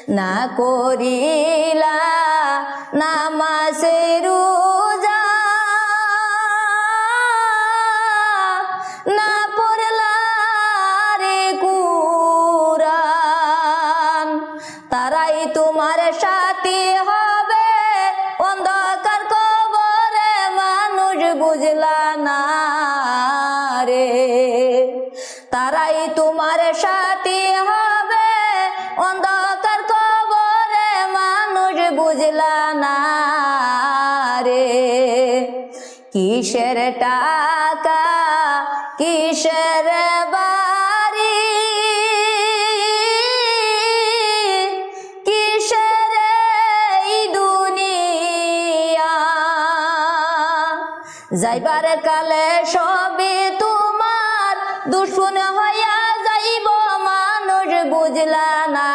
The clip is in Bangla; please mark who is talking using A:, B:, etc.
A: না করিলা নামাজ রোজা, না পড়লা রে কুরআন, তারাই তোমার সাথী হবে অন্ধকার কবরে, মানুষ বুঝলা না রে। তারাই তোমার সাথী হবে অন্ধকার কবরে, মানুষ বুঝলা না রে। কিসের টাকা কিসের বাড়ি, কিসের এই দুনিয়া, যাইবার কালে সবে তোমার দুশ্মন হইয়া যাইব, মানুষ বুঝলা না